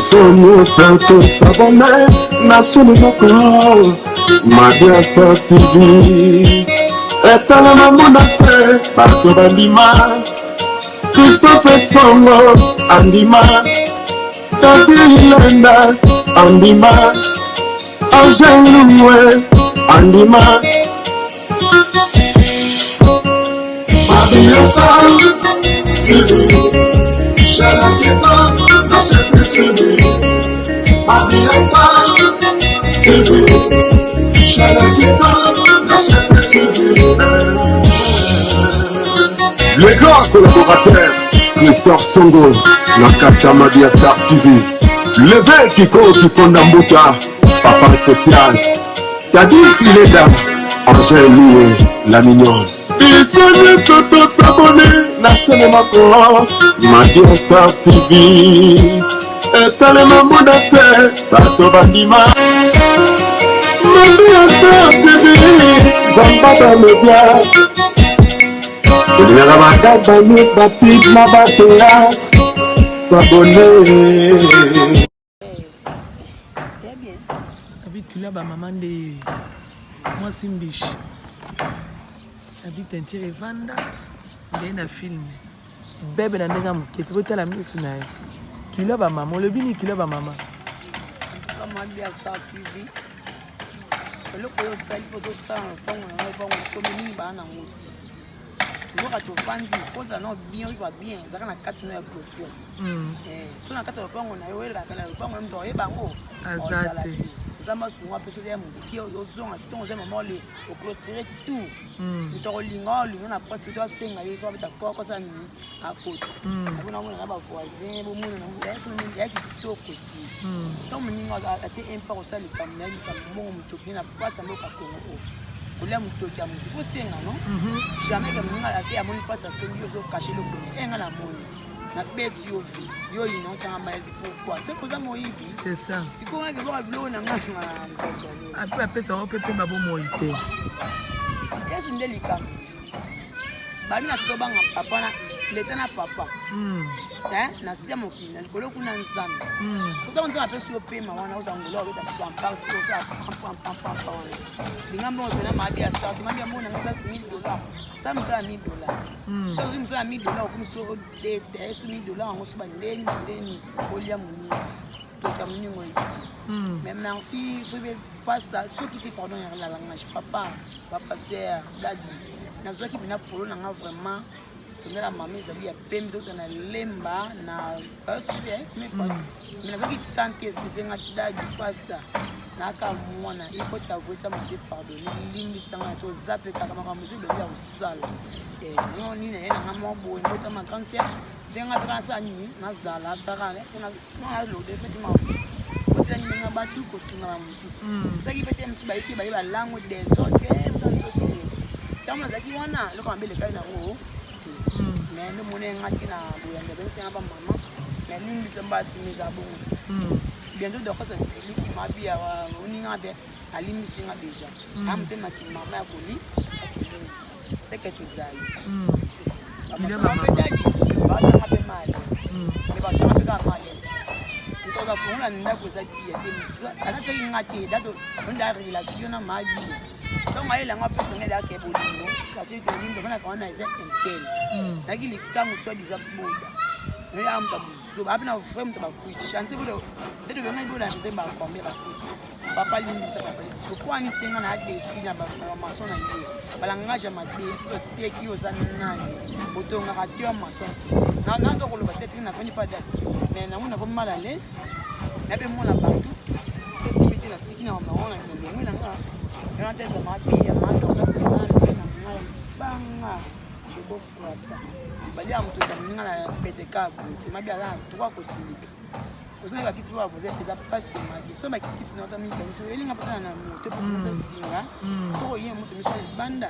Somos tantos sabonais, national local, Madia Star TV. Etala mamunate, Pato Bandima, Christopher Songo, Andima, Tati Hilenda, Andima, Angel Loué, Andima, Madia Star TV. Shalakita, national TV. Madia Star TV. Shalakita, national TV. Les grands collaborateurs, Christophe Songo, Nakatia Madia Star TV. Levé Kiko Kikondambuta, Papa Social. Tadi Ileda, Angel Loué, la mignonne. Ils sont les autos s'abonner, National Macron, Madia Star TV. Etale Mamunate, Pato Bandima, Madia Star TV, Zambaba Media. Il ma gaba news, ma pig, ma théâtre, s'abonner. Très bien. Habite là, maman de moi Simbiche. Habite un tiré vanda, il y a un film. Bébé n'a pas de tu peux la mise sur naï. Qui l'a ba maman, le bini qui l'a ba maman. Comment bien Star TV. Le coyo sali pour tout ça, on va sommer ba na moto. Nous quand on vend, pose non bien, il va bien, ça quand la carte na clôture. Sur la carte on a eu la carte on même dans et bango. Azate. Zama sur un peu sur les qui aux zones, c'est on aime moment les au clôturer tout. Nous t'en lingo, on a pas ce doigt c'est ngayo so avec d'accord comme ça ni à côté. On a mon là voisin, bon mon on laisse on est qui tout côté. Donc mon ningo a été un peu au salle comme là, ça bon mon tout na pas ça mo ka Congo. Il faut c'est non jamais que nous la terre mon pas ça fait yo cacher le bonnet et la moni na bête yo vie yo ino tanga maezi pourquoi c'est pour ça moi c'est ça si qu'on a que voir blo na ngama après après ça on peut pas bon moi ité est une délicat ba mina to banga papa na leta na papa na sia mokini na likolo kuna nzambe soto nzambe apesi yo pema wana ozangola obeta champagne to sa pam lingambo na Madia Star tumambia mbona ngaza $1000 samsa $1000 so zimsa $1000 kumso de $1000 ngosuba ndeni olia munini to kamuningo même merci je vais pasteur ceux qui te pardon la langage papa pasteur dadi na zoki bina polo na vraiment c'est la mamie ça dit pembe to na lemba na pasteur mais pas mais na zoki tante excuse nga dadi pasteur na ka mwana il faut t'avouer ça me pardonner limbi sanga to zape ka kama musique de ya usala non ni na na mo bo mbota ma grande sœur zenga bra sa ni na zala takale na lo de fait ma côté ni na batu ko suna musique ça qui peut être musique ba ki ba langue des autres kama zaki wana loko ambele kai na o mais no mone ngaki na buyanda ben c'est ba mama mais ni mbisa simi za bongo bientôt de quoi ça c'est qui m'a bien on y a bien à l'émission déjà am te ma ki mama ya koli c'est que tu zaï il est maman ba cha pe mal et ba cha pe ka mal to da fona nda ko za ki ya te ana tsa ngati dato nda relation na ma bi donc ma ile nga pe ngela ke bolingo ka tsi ke lindo fana ka ona is intel na ki likangu so diza boda ne am ta buzo ba bina frame to ba ku chanze bodo de de nga boda nte ba ko me ba ku papa lindi sa papa so kwa ni tenga na ade sina ba mason na yo bala nga jama de to te ki oza nani boto nga ka tio mason na to ko lo ba te na fani pa da mais na mona ko mal à l'aise na be mona partout c'est si bité na tiki na mama ona me ngwe na nga na te sa ma pia ma to ka te na nga banga je go frata bali ya mtu tamninga na PTK te mabia na to ko silika osina ba kiti ba vous êtes déjà passé ma vie so ba kiti sino ta mi so elinga patana na moto pour moto singa so yé moto mi so banda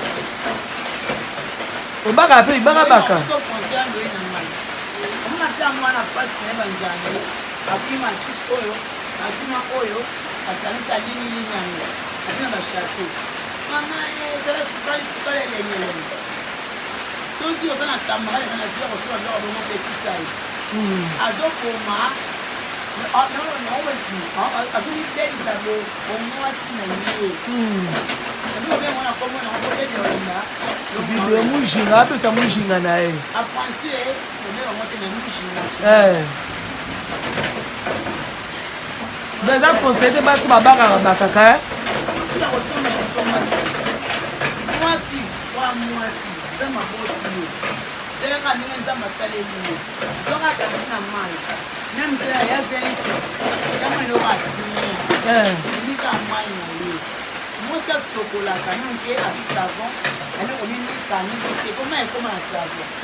Obaka pe ibaka baka. Video mujinga apesa mujinga na ye. Dans un conseil de base babaka bakaka.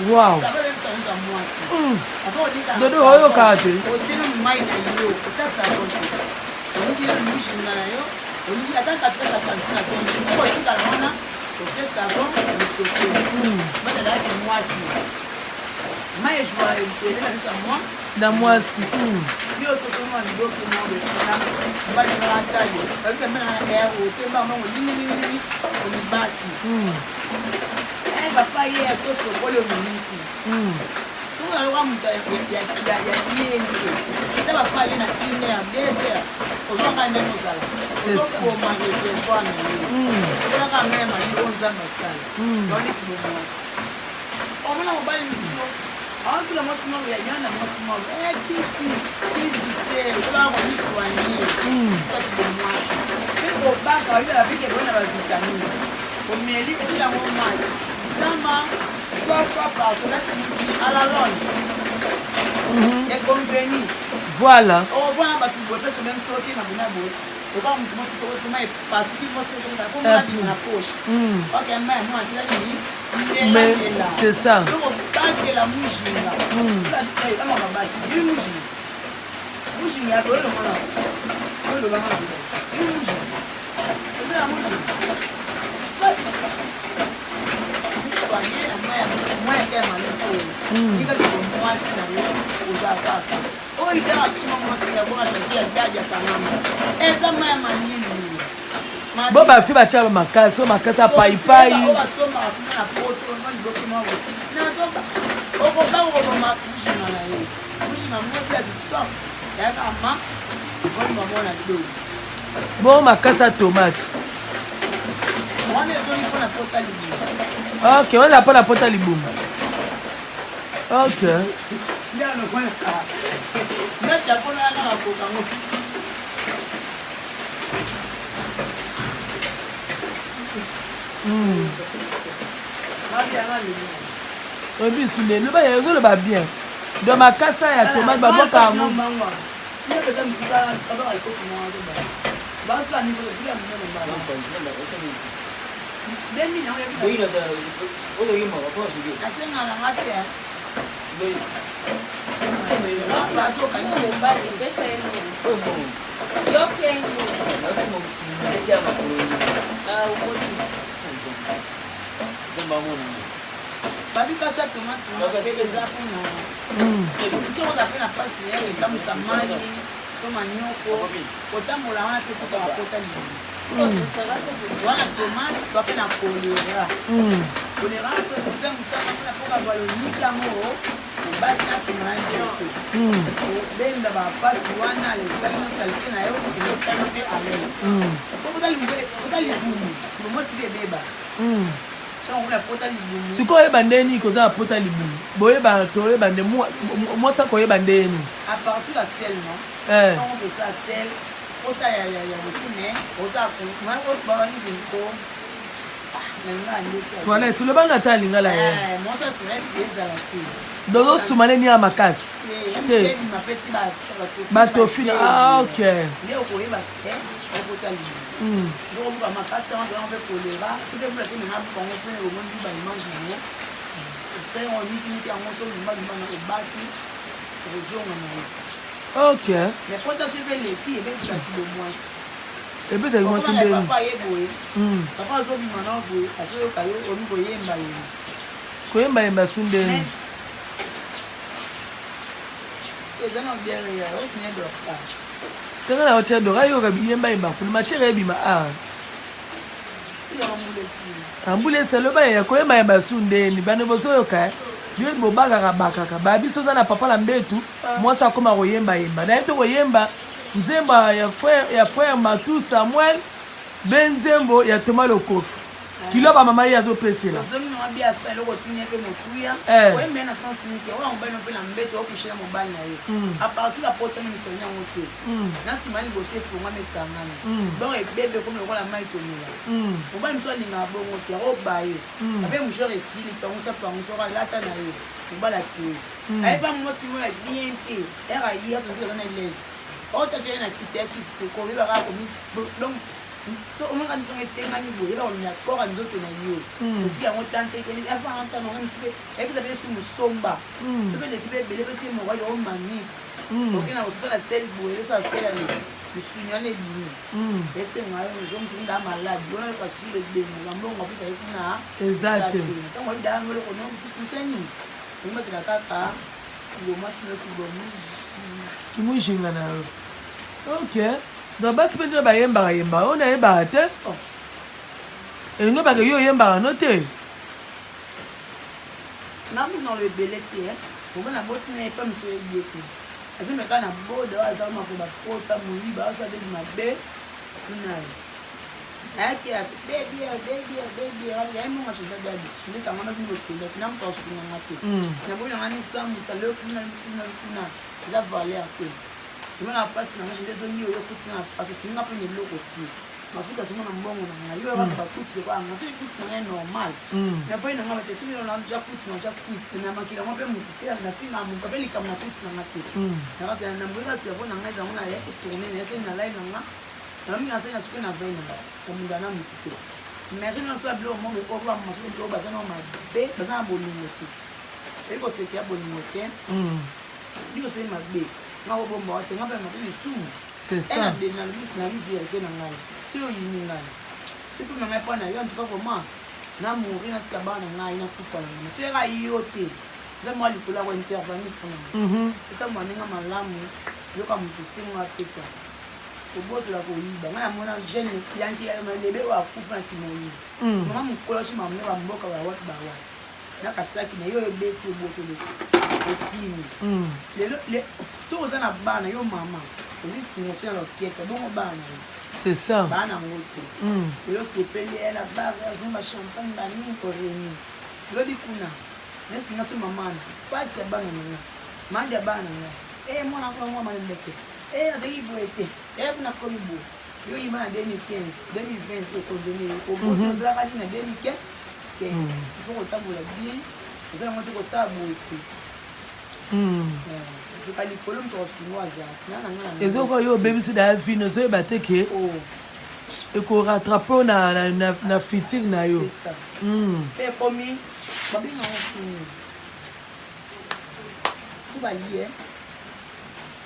Wow. Dodo hoyo kate. Na moi si. Voilà. Mais c'est ça. Bon bah fi batia makasi pai pai. Bon makasa tomate. Ok, on a pas la porte à liboum. Ok. Oui, c'est le bail, le va bien. Dans ma casse, il y a tomate, bah, moi, car moi. Si quoi est bandé cause à pota libu. Boye ba tore bandé moi ça quoi est bandé ni. À partir de tel non. On fait ça tel. On ça ya aussi mais on ça moi on va aller ko. Voilà, tu le banga ta lingala ya. Moi ça toilette c'est dans la fille. Dozo sumane ni amakasi. Bato fina. Ah OK. Leo ko yeba on pota libu. Donc on va makasi on va kolera. Tout le monde qui m'a pas on peut au monde ba image na yo. C'est on dit qu'il y a un moto de mal na baki. Ok. Mais quand tu fais les filles, tu as dit moi. Et puis c'est moi c'est bien. Papa est beau. Papa zo bi mana beau. Parce que kayo oni ko yemba yo. koyemba yemba sunde eza na biere ya osinye dokta tanga na otia dora yoka biyemba yemba kuna machere ebima ambule selo ba ya koyemba yemba sunde ni bane bozoyoka yo bobakaka babiso za na papa la mbetu mwasi akoma koyemba yemba na to koyemba nzemba ya frère Matou Samuel benzembo ya Thomas Lokofu kilo ba mama ya zo pesela zomi na bia sa loko tunya pe mokuya we mena sans nike wa mbano pe na mbeto okishira mobali na ye a partir la porte ni sonya ngote na simani bosse funga mesangana bon e bebe comme le la mai tomila mobali mto linga bongo te ro baye abe mujore fili tongo sa pango so la ta na ye mobala te ai pas moi si moi bien te era hier so na les ota tena kisi ko biba ka ko donc so on a dit que tu as mis boye on a encore un autre na yo aussi à mon tante que il a fait un temps on fait et vous avez sur somba so be le tibe bele parce que moi yo manis ok na so la sel boye so sel ali le signal est bien est-ce que moi je me suis dans malade on a pas sur le bien on va plus avec na exact donc on da ngolo ko no tout tani on met la kaka yo mas no ku do mu jinga na ok donc basi mpe bayembaka yembaka oyo nayembaka te elingi bake yo oyembaka no te namuna lebele te obona bosi na epa miso elie te azimeka na boda oyo aza mako bakota moyiba osadeli mabe unaye ayaki yayemonga cheza dabi ndetanga na bino okendaki na moto asunganga te nabonanga nisambwisa lekuna eza valer te imana pasi na ngai ndezongi oyo kuti na pasi singa pe ne loko te mafuta somo na mbongo na ngai yo ba kuti ko anga so kuti na ngai normal na foi na ngai te simi na ja kuti na makila mo pe mutu te na singa mu ka beli kama kuti na ngate na ka na mbona se bona ngai za mona ya kutourner na se na lai na nga na mimi na se na suke na vai na ko munda na mutu te mais je ne sais pas le monde ko ba mo so ko ba za na ma be ba za bolingo te e ko se kia bolingo te diko se ma be ngabo bomba te ngaba ma be tu c'est ça de na lui vérité na ngai si o yini ngai si tu na me pa na yo en tout cas comment na mourir na tika bana ngai na kufa na si ra yo te za mo likula ko intervenir pour na eta mo ninga malamu yo ka mutu singa pesa ko boto la ko yiba ngana mona jeune yanki ya lebe wa kufa na timoyi mama mukolo shi mamne ba mboka ba wat ba wa na kasaki na yo ebe fi boto lesi okimi le to za na bana yo mama existe une autre pièce donc bana c'est ça bana ngoto yo sepeli ela baga zumba champagne bani ko reni lobi kuna nesi na so mama pasi bana nina mandi bana na mwana kwa mama ndeke ataki boete kuna kolibo yo ima na 2015 2020 ko donner au bout de la na 2015 il faut que tu la bien vous allez monter ko sa boete ezoko yo obebisi da vino ozoyeba te ke ekorattrape na fitigue na yo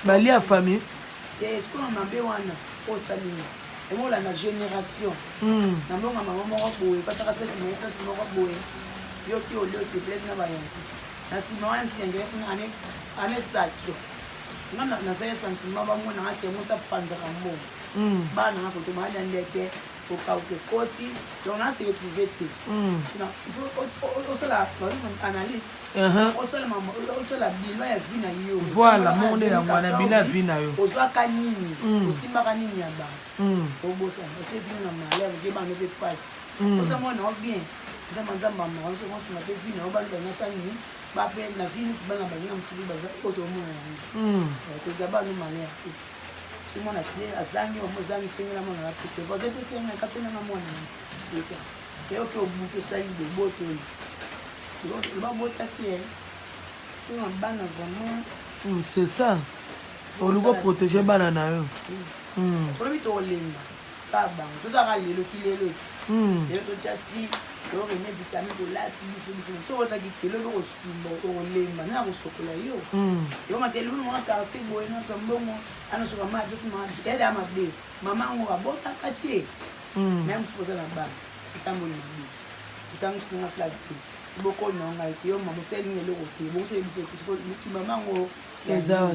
bali ya famille emola na génération nambonga mama moko boye pataka seki maepesi moko boye yo ki olio teplete na bayanki na nsima wana mfiyange ane sakio nga nasaya sansima bamona nga ke mosa panzaka mbongo bana nga koto maali ya ndeke okauke koti donc nase retrouve te osala analyse osala bilo ya vi na yo voilà monde ya mwana bilo ya vi na yo ozwaka nini osimbaka nini ya bana obosana otie vino na malere oke bana mpe pasi otamona o bien nzamba nzamba maosomosunga mpe vi na yo bana banasani bape na vie si bana bangi na mosuli baza oto omona yango koza bano malere te simona sie azangi omozangi sengela mwana na pese voze mpe kenga kapenanga mwana esa eyoke obuke osali bobotoli babota te sima bana vraiment c'est ça oluko protéger bana na yo olobi tokolemba ka bango tozaka lelo ti lelo lelo totya si orene vitamine kolati biso so otaki telo okosumba okolemba nana kosokola yo yoma te lulu mwa quartier boye nyonso mbongo anosoka maji osima ele ya mabe mama yango abotaka te même sipoza na bana etamboli mabe etango sinonga place te beaucoup non avec yo maman c'est ligne le côté bon c'est qui maman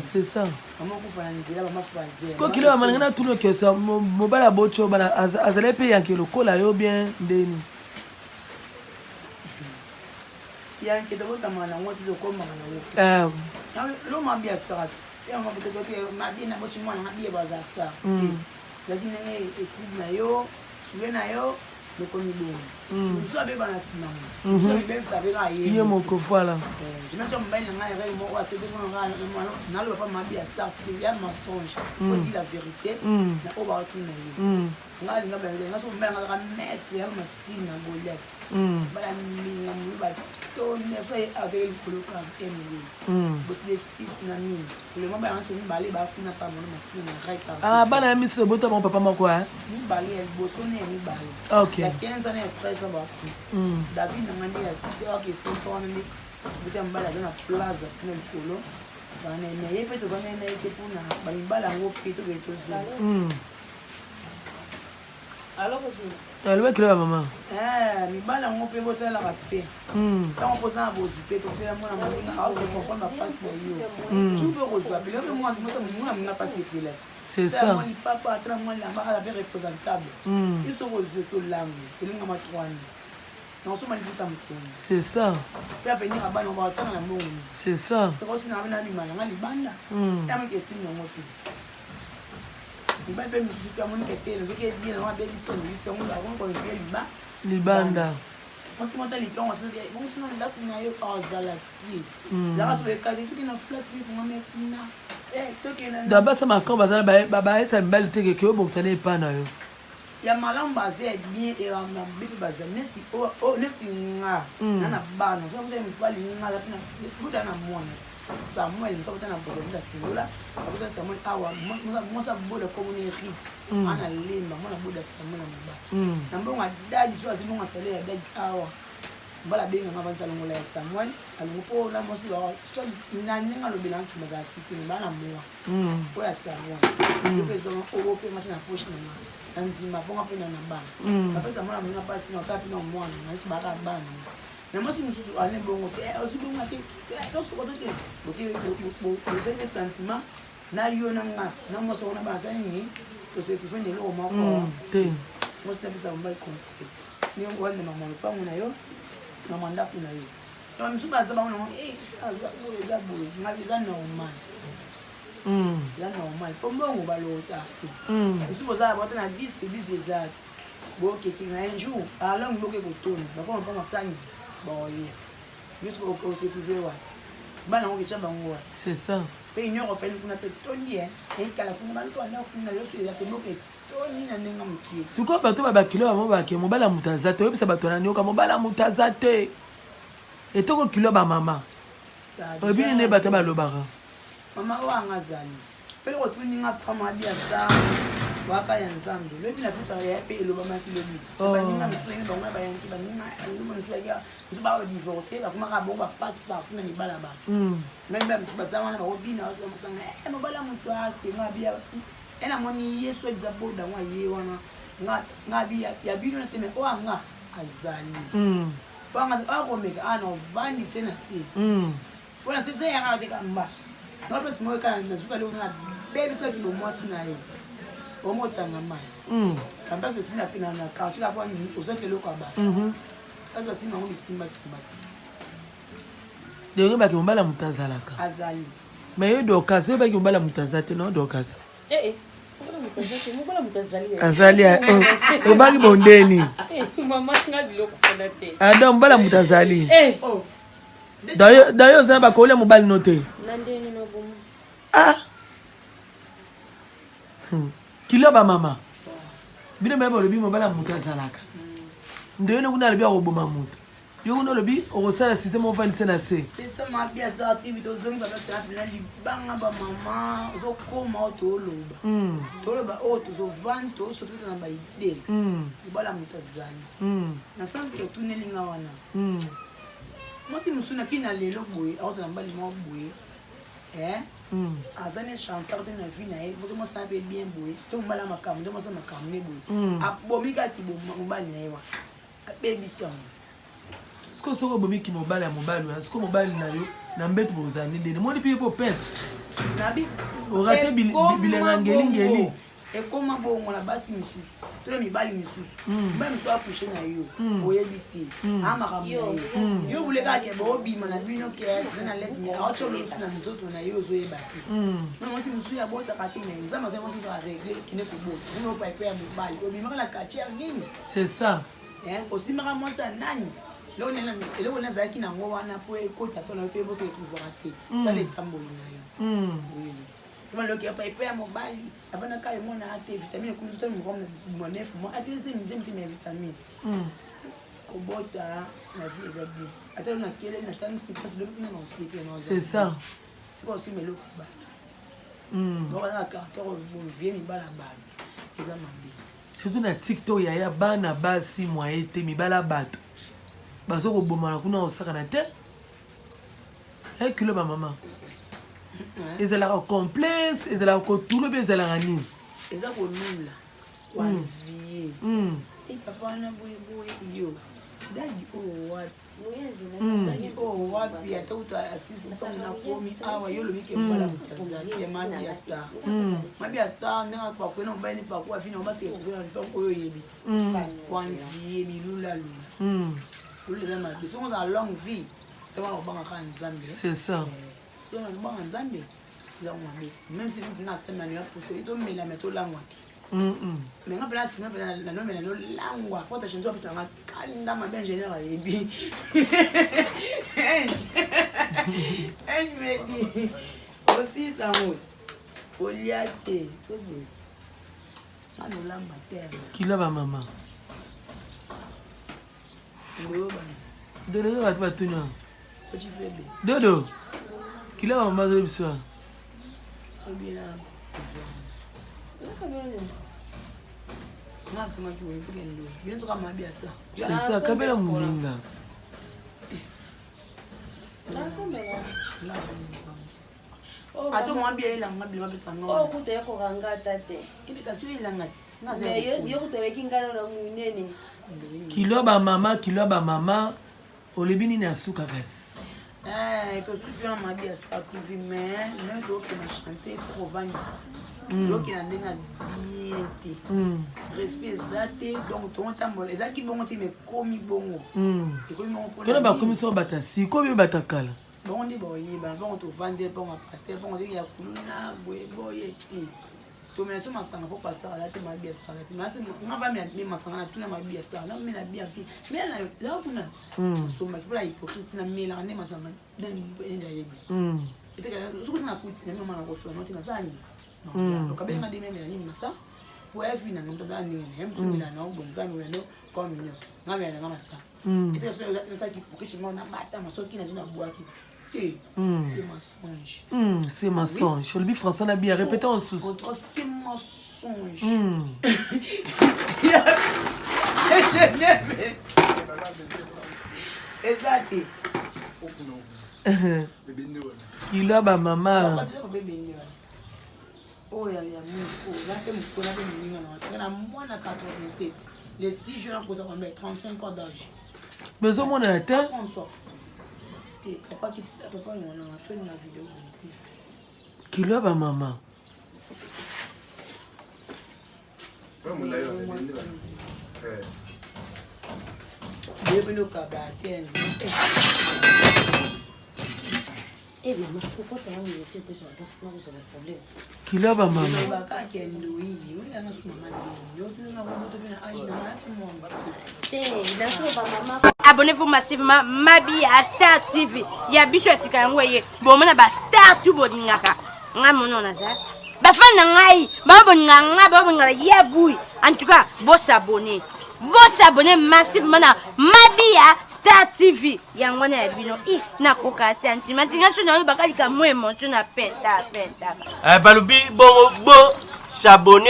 c'est ça maman ko fana nzela maman fazer ko kilo maman na tuno kesa mobala bocho bana azale pe yanke lokola yo bien ndeni yanke to bota mana ngoti lo ko mana lo ma bia star ya ma bote ko ma bia na bochi mwana bia baza star lakini ngai etid na yo suwe na yo le komi bon so abe bana sinamo so abe sabe ga ye moko voilà je me chamba ina ngai ngai mo wa c'est de mon ngai na lo pas ma bia star il y a mensonge faut dire la vérité na o ba tu na yo ngai nga bele nga so mba nga mettre ya masina golet bala minga mu ba to ne fait avec le coloca emily bos les fils na mi le mo ba so mi bale ba kuna pa mo masina ngai pa bana mi se bota mon papa moko mi bale el bosone mi bale OK 15 ans et 13 ans David na ngandi ya site ok c'est pour ni buta mbala na plaza na polo bana ne yepe to bana na ite puna bali mbala ngo pito geto zo alors que elle va créer maman mi bala ngo pe bota la raté quand on pose na bozu pe to faire moi na moninga a se comprendre la passe pour yo tu peux reçoit mais le moi na passer là c'est ça moi papa tra moi la mara avec représentable ils sont reçus to langue il nga matwani non so mali puta mtoni c'est ça peut venir à bana ba tanga na mbongo c'est ça c'est aussi na bana limana nga libanda tama ke sinyo ngopi ibanda misusu ya moni ketele zoke bien na baby son lui c'est on la on vient libanda moi si monta liton on se dit bon sinon là kuna yo azalati là so le cas tout na flat lui font mais kuna to ke na d'abord ça m'a quand baba esa mbali te ke bon ça n'est pas na yo ya malamba c'est bien et la bibi bazam nesi nesi nga na bana so mbe mpali nga la pina buta na mwana Samuel so bota na bodo la singola bota Samuel awa mosa bodo komune hit ana lemba mona bodo Samuel na mba na mbonga dadi so azimonga sale ya dadi awa bala benga ngabanza longola ya Samuel alungo la mosi ba so na nenga lo bilan ki maza fikini bana mwa ko ya Samuel ko zo o pe machina push na anzima bonga pe na bana papa Samuel amuna pasi na tapi na mwana na si baka bana na mosi mususu ale bongo te osi bonga te to so ko te bo te sentiment na yo na nga na mosi ona ba sa ni to se tu fene lo ma ko te mosi na bisa mbai conseil ni ngo wale mama pa ngona yo na manda kuna yo to mususu ba za ba ngona aza bo za bo ngabi za normal ya normal pombongo balota mususu za ba na 10 exact bo ke kinga un jour alors ngoke ko toni ba ko pa masani boye jusqu'au côté tu veux bana ngo kichamba ngo c'est ça pe union européenne kuna pe toni et kala kuna bantu ana kuna yo so ya kemoke toni na nenga mukie siko bato ba kilo ba mo ba ke mobala mutazate yo pesa bato na nyoka mobala mutazate etoko kilo ba mama obi ne bato ba lobara mama wa ngazali pele ko tuni nga trama dia sa waka ya nzambe lebi na pesa ya pe eloba makilombi baninga mfweni bango ba yanki baninga eluma nsuya nsuba ba divorcer ba kuma ka bonga passe par kuna ni bala ba même ba bazama na ba obina ba masanga mo bala mutu ake ngabia ena moni yesu ezaboda ngwa ye wana ngabia ya bino na teme o anga azali banga akomeka ana vandi sena si bona sese ya ka te ka mbasa no pesa mo ka na zuka le una baby sa ki bo mwasi na yo omo tanga mai kamba se sina pina na ka chika kwa ni ozoke loko ba kaza sina ngo simba de ba ki mbala mutazalaka azali mais yo dokas yo ba ki mbala mutazate no dokas mbala mutazali azali o ba ki bondeni mama nga biloko kona te adam mbala mutazali dayo za ba ko le mobali note nandeni no bomo kilo ba mama bino ba lobi mobala mutazalaka ndeyo ne kuna lobi akoboma mutu yo kuna lobi okosala système ofandisa na se c'est ça ma pièce d'activité ozongi ba tatu na libanga ba mama ozokoma otoloba toloba o tozovandi tosopesa na ba idée libala mutazali na sens que tunelinga wana moi si musuna kina lelo boye akozala mbali mo boye azane chanteur de na vie na ye boto mo sa pe bien boye to mbala makamu de mo sa makamu ne boye abomi ka ti bo mbali na ye wa baby song ce que soko bobi ki mobali ya mobali ce que mobali na yo na mbeto bozani dene moni pe po pet nabi orate bilenga ngeli ekoma bongo na basi misusu tolo mibali misusu mibali misusu akushe na yo oyebi te amakambo yo buleka ke bobima na bino ke na lesi ya ocholo na nzoto na yo ozoyeba te mama si musu ya bota kati na nzama sema sisi a régler kine ko bota uno pa pe ya mobali obima la kacher nini c'est ça osimaka mwata nani leo nena eloko nazalaki nango wana po ekota mpona yo mpe boso ekuvaka te tala etamboli na yo Comment le qui a pas payé mon bali avant de cailler mon ate vitamine comme tout le monde mon neuf moi ate c'est une vitamine kobota la vie est bien attends na quelle na tant que passe le non c'est ça c'est quoi aussi mais le ba on va na caractère vous vieux mi bala bala ils ont mandé surtout na TikTok ya bana basi moi ete mi bala bato bazo ko bomana kuna osaka na te kilo ba maman ezalaka complexe ezalaka tout le bezalaka nini eza konula kwa vie papa na boye yo dadi wapi ata uto asisi kama na komi awa yolo mike mbala mtazali ya mabi ya star nanga kwa kwena mbani pa kwa fina mbasi kwa ntoko yo yebi kwa vie milula lula lula za mabi so on a longue vie tama obanga ka nzambe c'est ça so na mbanga nzambe za ngwambe même si vous n'avez pas manière pour ça to mela meto langwa mais nga place na na no mela no langwa kwa ta chenzo pesa nga kanda mabe ingénieur yebi je me dis aussi ça mo oliate tozi ano lamba terre kila ba mama dodo ba ba tunya ochi febe dodo kila ba mama zo biswa obila c'est ça kabela muninga ato mwambia ilanga bilima pesa no oh kuteko kangata te ibikasio ilanga yo kuteleki ngano na munene kilo ba mama olebi nini asuka kasi to studio na mabia Star TV mais non to que na chanter Provence donc il a ndinga bien te respect zate donc to ntambola ezaki bongo te me komi bongo ekomi bongo pour la ba commission bata si ko be bata kala bongo ndi boyeba bongo to vendre bongo pasteur bongo ya kuluna boye te to me so masanga pour pasteur ala te mabia Star TV mais on va me masanga na tuna mabia Star na me na bien te mais là kuna so ma pour la hypocrisie na me la ne masanga dan nja yebi ete ka so kuna kuti na mama na ko so no tina sani donc abe nga dime mena ni masa pour être na ndo ba ni ne msu mila na bonzami weno comme ni nga mena nga masa ete so ça qui pour que je m'en abata maso qui na zona boaki te c'est mensonge le bif français na bien répéter en sous votre c'est mensonge exact kilo ba mama oh ya mou là c'est mon là c'est na moi na 87 les 6 jours pour ça on met 35 ans d'âge mais au moins la tête papa on a fait une vidéo kilo ba mama bienvenue au Kabaten maman, pourquoi ça va me laisser te faire pas vous avez problème? Kila ba mama. Abonnez-vous massivement Mabi à Star TV. Il y a bicho sika yango ye. Bon mona ba Star tu boningaka. Nga mono na za. Ba fan na ngai, ba boninganga ya bui. En tout cas, bo s'abonner. Vous s'abonnez massivement à Mabia Star TV. Yango na bino if na koka sentiment. Tinga tuna bakali ka mo emotion na penta. Balubi bo s'abonner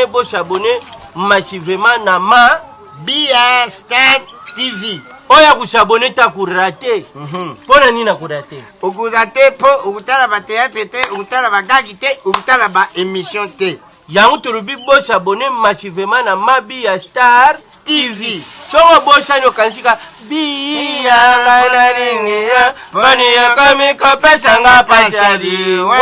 massivement na Mabia Star TV. Oya ku s'abonner ta kurate. Pona nina kurate. Okurate po okutala ba théâtre te, okutala ba gagi te, okutala ba émission te. Yango tulubi bo s'abonner massivement na Mabia Star TV. Songo boshani okansika biya ngana ringiya. Bani ya kami kopesanga pasadi. Wa.